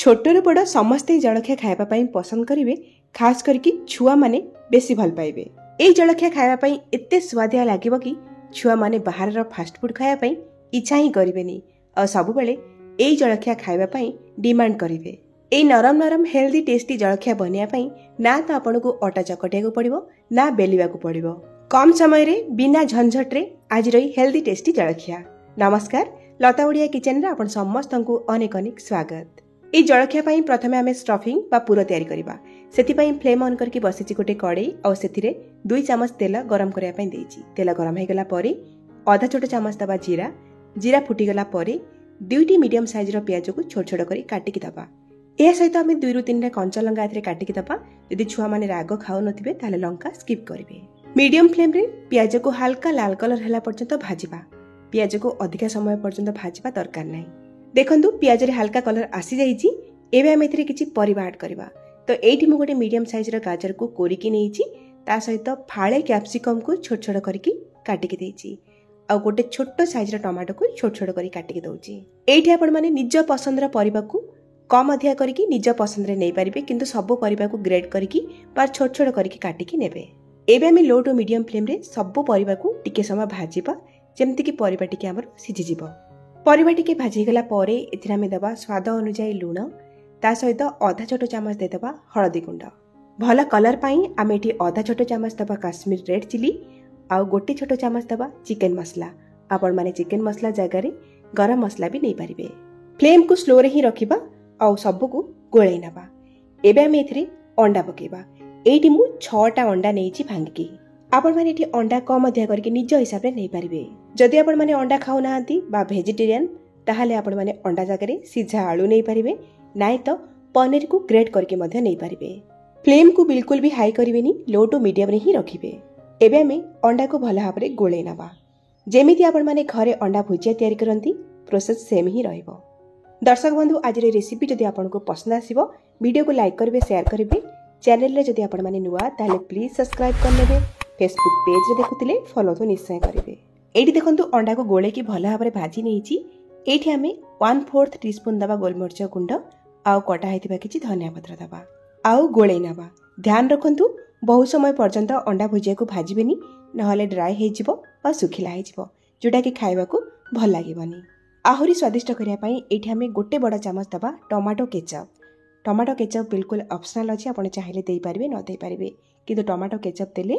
छोटरू बड़ समस्ते जलखिया खाइबा पसंद करेंगे, खास करके छुआ माने बेसी भल पाइबे। ए जलखिया खाइबा एते स्वादिया लागिबो कि छुआ माने बाहर फास्टफुड खाइबा इच्छा ही करेनि और सब बेले ए जलखिया खाइबा डिमांड करेंगे। ए नरम नरम हेल्दी टेस्टी जलखिया बनवाई ना तो आपन को अटा चकटिया पड़ो ना बेलिया पड़ो। कम समय रे बिना झंझटे आज रही हेल्दी टेस्टी जलखिया। नमस्कार, लता ओडिया किचन रे आपन समस्त को अनेक अनेक स्वागत। ए जलखिया प्रथमे आमे स्टफिंग बा पूरा तैयारी करिबा। सेतिपई फ्लेम ऑन करके बसिची गोटे कड़ाई और सेतिरे 2 चामच तेल गरम करिया पई देइची। तेल गरम हे गला परे आधा छोट चामच दबा जीरा फुटी गला परे 2टी मीडियम साइज रो प्याज को छोट छोट करी काटी की दबा। ए सहित आमे 2 रु 3 कंचा लंका एथरे काटी की दबा। यदि छुआ माने राग खाउ नथिबे ताले लंका स्किप करिवे। मीडियम फ्लेम रे प्याज को हल्का लाल कलर हला पर्यंत भाजिबा। प्याज को अधिक समय पर्यंत भाजिबा दरकार नाही। देखंतु प्याज रे हल्का कलर आसी जाईची। एबे हम एथरे किछि परिबा ऐड करबा। तो एठी मु गोटे मीडियम साइज रो गाजर को कोरिकी नेइची। ता सहित फाळे कैप्सिकम को छोट छोट करके काटी की देइची। आ गोटे छोट साइज रो टमाटो को छोट छोट करी काटी की दउची। एठी आपण माने निज पसंद रो परिबा को कम अधिया करके निज पसंद रे नै परिबे, किंतु सब परिबा को ग्रेड करके पर छोट छोट करके काटी की नेबे। एबे हम लो टू मीडियम फ्लेम रे सब परिबा को टिके समय भाजिबा, जेमति कि परिबा टिके हमर सिझि जिवो। परिबा टिके भाजी गला परे एथिरा में दबा स्वाद अनुसार लूण, ता सहित आधा छोट चामच दे दबा हळदी गुंड। भला कलर पाई आमे एठी आधा छोट चामच दबा काश्मीर रेड चिली आ गोटे छोट चामच दबा चिकन मसला। आपण माने चिकन मसला जगह रे गरम मसला भी नै परिबे। फ्लेम को स्लो रे ही रखिबा आ सब को गोळै नबा। एबे आमे एथिरे अंडा पकेबा। एठी मु 6टा अंडा नेइची भांगी। आपण माने एठी अंडा कम अधिया करके निज हिसाब रे नै परिबे। जदि आपण माने अंडा खाउ नाहंती बा वेजिटेरियन ताहाले आपण माने अंडा जगह रे सिझा आलू नै परिबे, नाइ तो पनीर को ग्रेट करके मध्य नै परिबे। फ्लेम को बिल्कुल भी हाई करिवेनी, लो टू मीडियम रे ही रखिबे। एबे हमें अंडा को भला भाबरे गोळै नबा। जेमिति आपण माने घरे अंडा भुजिया तयारी करंती प्रोसेस सेम ही रहइबो। दर्शक बंधु, आज रे रेसिपी जदि आपण को पसंद आसीबो वीडियो को लाइक करिवे, शेयर करिवे। चैनल रे जदि आपण माने नुवा ताले प्लीज सब्सक्राइब कर लेबे। फेसबुक पेज रे देखुतिले फॉलो तो निश्चय करिवे। एठी देखंतु अंडा को गोळे की भला भाबरे भाजी नेइची। एठी हमें 1/4 टीस्पून दबा गोलमरिच गुंड आउ कटा हेतिबा किछि धनिया पत्र दबा आउ गोळे नबा। ध्यान रखंतु बहुत समय पर्यंत अंडा भुजिया को भाजिबेनी, नहले ड्राई हे जिवो बा सुखिला हे जिवो, जोटा कि खाइबा को भल लागिबनी। आहुरी स्वादिष्ट करिया पई एठी हमें गोटे बड़ा चामच दबा टमाटो केचप। टमाटो केचप बिल्कुल ऑप्शनल अछि, आपण चाहिले देई परिबे न देई परिबे, किंतु टमाटो केचप देले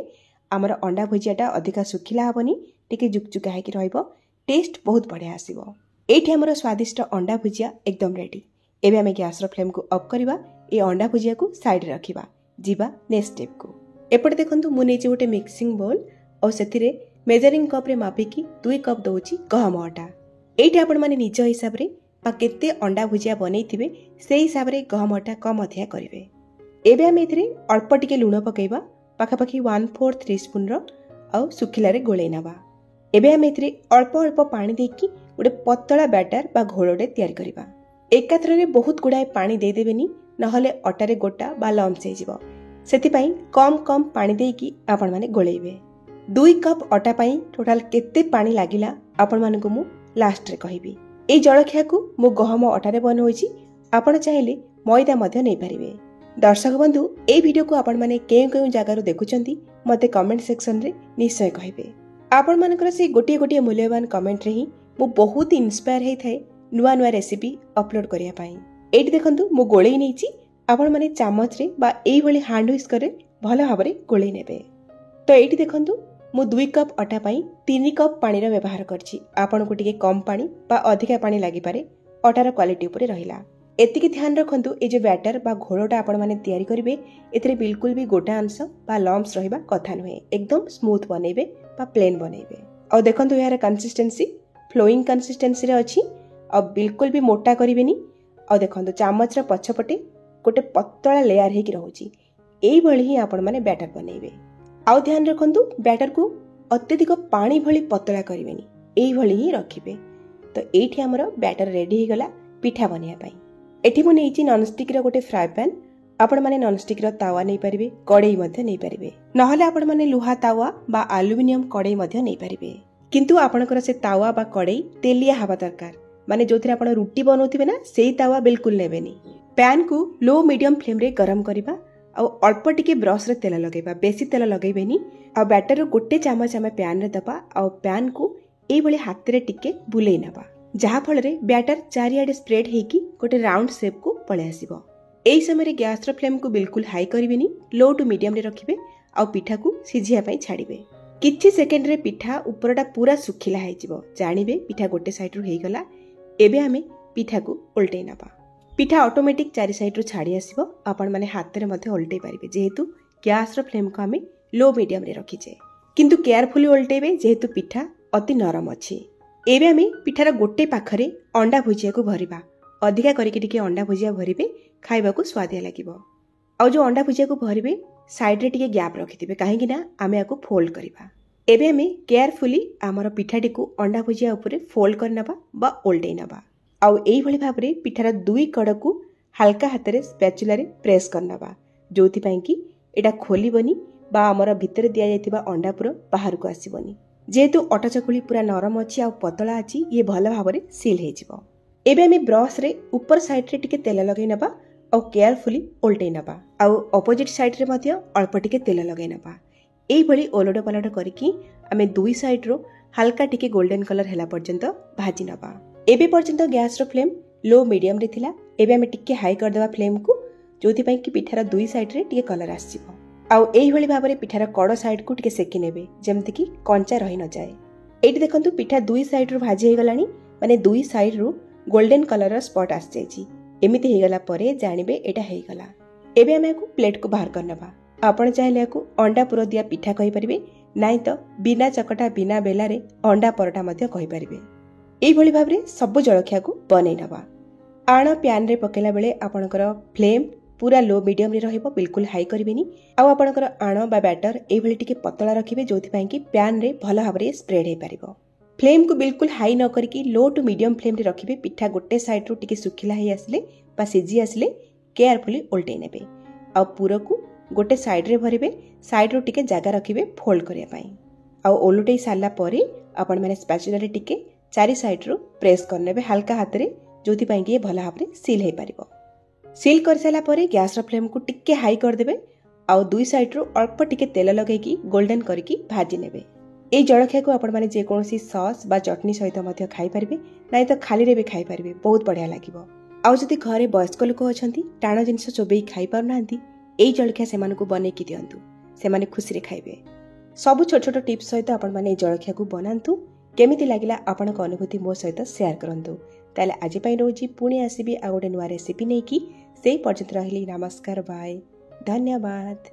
हमर अंडा भुजियाटा अधिका सुखिला हबनी, टिके जुकजुका हेकि रहइबो, टेस्ट बहुत बढ़िया आसीबो। एठी हमर स्वादिष्ट अंडा भुजिया एकदम रेडी। एबे हमें गैस रो फ्लेम को ऑफ करबा। ए अंडा भुजिया को साइड रे रखिबा। जीवा नेक्स्ट स्टेप को। एपटे देखंतु मु नेछि गोटे मिक्सिंग बोल और सेथिरे मेजरिंग कप रे मापी की 2 कप दउची गहम आटा। एठी आपण माने निज हिसाब रे बा केते अंडा भुजिया बनेइथिबे से हिसाब रे गहम आटा कम अधिया करिवे। एबे हम एथिरे अल्प टिके लूण पकेइबा, पाखापाखि 1/4 टीस्पून रो और सुखिला रे गोळे नबा। एबे हम एथिरे अल्प अल्प पानी देकी गोटे पतला बैटर बा घोळडे तयार करिबा। एकाथरे रे बहुत गुडाय पानी दे देबेनी, नहले अटारे गोटा बा लम्स हे जिवो। सेतिपई कम कम पानी देकी आपण माने गोळेइबे। 2 कप अटा पई टोटल केते पानी लागिला आपण मानको मु लास्ट रे कहिबी। ए जळखिया को मु गहम अटारे बनोइची, आपण चाहिले मैदा मध्य नै परिबे। दर्शक बंधु, ए वीडियो को आपण माने केउ जगह रो देखुचंती मते कमेंट सेक्शन रे निश्चय कहिबे। आपण मानकर से गोटे गोटे मूल्यवान कमेंट रे ही मु बहुत इंस्पायर हे थाए नुआ नुआ रेसिपी अपलोड करिया पई। एठी देखंतु मु गोळै नेइची, आपण माने चामच रे बा एई भली हैंड व्हिस्क करे भलो भाबरे गोळै नेबे। तो एठी देखंतु मु 2 कप अटा पई 3 कप पानी रो व्यवहार करछि। आपण को टिके कम पानी बा अधिका पानी लागि पारे, अटार क्वालिटी ऊपर रहिला। एतिके ध्यान रखंतु ए जे बैटर बा घोळटा आपण माने तयारी करिवे एतरे बिल्कुल भी गोटा अंश बा लम्स रहिबा कथा नहे। एकदम स्मूथ बनेबे बा प्लेन बनेबे। और देखंतु यार कंसिस्टेंसी फ्लोइंग कंसिस्टेंसी रे अछि, और बिल्कुल भी मोटा करिवेनी। और देखंतु चामच रे पछपटे गोटे पतला लेयर हेकि रहउची। एई भली ही आपण माने बैटर बनेबे। आउ ध्यान रखंतु बैटर को अत्यधिक पानी भली पतला करिवेनी, एई भली ही रखिबे। तो एठी हमर बैटर रेडी हे गला पिठा बनिया पई। एठी मु नेइची नॉनस्टिक रो गोटे फ्राई पैन। आपण माने नॉनस्टिक रो तावा नै परिबे, कड़ाई मध्य नै परिबे, नहले आपण माने लुहा तावा बा एल्युमिनियम कड़ाई मध्य नै परिबे। किंतु आपणकर से तावा बा कड़ाई तेलिया हवा दरकार, माने जोथिरे आपण रुटी बनौथिबे ना सेई तावा बिल्कुल नेबेनी। पैन को लो मीडियम फ्लेम रे गरम करवा आ अल्प टिके ब्रश रे तेल लगेबा बेसी तेल लगेबेनी आ बैटर गोटे चामच आम पैन रे दबा आ पैन को एई भली हाथ रे टिके बुलेई नबा जहा फल रे बैटर चारिआडे स्प्रेड हेकी गोटे राउंड शेप को पळे आसीबो। एई समय रे गैस रो फ्लेम को बिल्कुल हाई करिवेनी लो टू मीडियम रे रखिबे आ पिठा को सिझिया पई छाड़िबे। किछि सेकेंड रे पिठा ऊपरटा पूरा सुखिला हेइ जिवो जानिबे पिठा गोटे साइड रो हेइ गला। एबे आमे पिठा को उल्टै नबा पिठा ऑटोमेटिक चारि साइड रो छाड़ी आसीबो आपण माने हाथ रे मध्ये उल्टै पारिबे जेहेतु गैस रो फ्लेम को आमे लो मीडियम रे रखिचे किंतु केयरफुली उल्टैबे जेहेतु पिठा अति नरम अछि। एबे आमे पिठार गोटे पाखरे अंडा भुजिया को भरिबा अधिका करिके टिके अंडा भुजिया भरिबे खाइबा को स्वादिया लागिबो। आ जो अंडा भुजिया को भरिबे साइड रे टिके गैप रखिथिबे काहेकि ना आमे आको फोल्ड करबा। एबे आमे केयरफुली आमर पिठाटी को अंडा भुजिया ऊपर फोल्ड करनबा बा उल्टै नबा आउ एई भली भाबरे पिठार दुई कड़ को हल्का हाथ रे स्पैचुला रे प्रेस करनबा जोथि पई कि एटा खोलिबनी बा आमर भितर दिया जायतिबा अंडा पुरो बाहर को आसीबनी जेहेतु अटा चकुली पूरा नरम अछि आ पतला अछि ये भल भाबरे सील हे जिवो। एबे आमे ब्रश रे ऊपर साइड रे टिके तेल लगै नबा आ केयरफुली उल्टै नबा आ ऑपोजिट साइड रे मध्ये अल्प टिके तेल लगै नबा एई भली ओलट पलट करिकि आमे दुई साइड रो हल्का टिके गोल्डन कलर हैला पर्यंत भाजी नबा। एबे पर्यंत गैस रो फ्लेम लो मीडियम रे थिला एबे आमे टिके हाई कर देबा फ्लेम को जोथि पई कि पिठार दुई साइड रे टिके कलर आसीबो आउ एई भली भाबरे पिठार कड़ साइड को टिके सेकी नेबे जेमति कि कंचा रहि न जाय। एठी देखंतु पिठा दुई साइड रो भाजी हे गलानी माने दुई साइड रो गोल्डन कलर रो स्पॉट आसी जायछि एमिति हे गला परे जानिबे एटा हे गला। एबे आमे को प्लेट को बाहर करनबा आपण चाहिले को अंडा पुरो दिया पिठा कहि परिबे नाइ तो बिना चकटा बिना बेला रे अंडा परोटा मध्ये कहि परिबे। एई भली भाबरे सब जळखिया को बनै नबा। आण पैन रे पकेला बेले आपणकर फ्लेम पूरा लो मीडियम रे रहइबो बिल्कुल हाई करिवेनी आ आपणकर आण बा बैटर एई भली टिके पतला रखिबे जोथि पई कि पैन रे भलो भाबरे स्प्रेड हे पारिबो। फ्लेम को बिल्कुल हाई न करिकि लो टू मीडियम फ्लेम रे रखिबे पिठा गोटे साइड रो टिके सुखिला हे आसले बा सिझी आसले केयरफुली उल्टै नेबे आ पूरा को गोटे साइड रे भरिबे साइड रो टिके जागा रखिबे फोल्ड करिया पई आ ओलटै साला परे आपण माने स्पैचुला रे टिके चारि साइड रो प्रेस करनेबे हल्का हाथ रे जोथि पई कि भलो भाबरे सील हे पारिबो। सील कर साला परे गैस रो फ्लेम को टिके हाई कर देबे आ दुई साइड रो अल्प टिके तेल लगेकी गोल्डन करिकि भाजी नेबे। ए जळखिया को आपण माने जे कोनोसी सॉस बा चटनी सहित मध्ये खाई परिबे नाइ तो खाली रे भी खाई परिबे बहुत बढ़िया लागिबो। आ जदि घरे वयस्क लोक अछंती टाण जिंस चोबेई खाई पार नांती एई जळखिया सेमान को बनै कि दियंतु सेमाने खुशी रे खाइबे। सब छोट छोट टिप्स सहित आपण माने जळखिया को बनांतु केमिति लागिला आपनक अनुभूति मो सहित शेयर करंतु। ताले आज पई रोजी पुणी आसीबी आ गोटे नुआ रेसिपी नेकी सेई पर्यंत रहिली नमस्कार बाय धन्यवाद।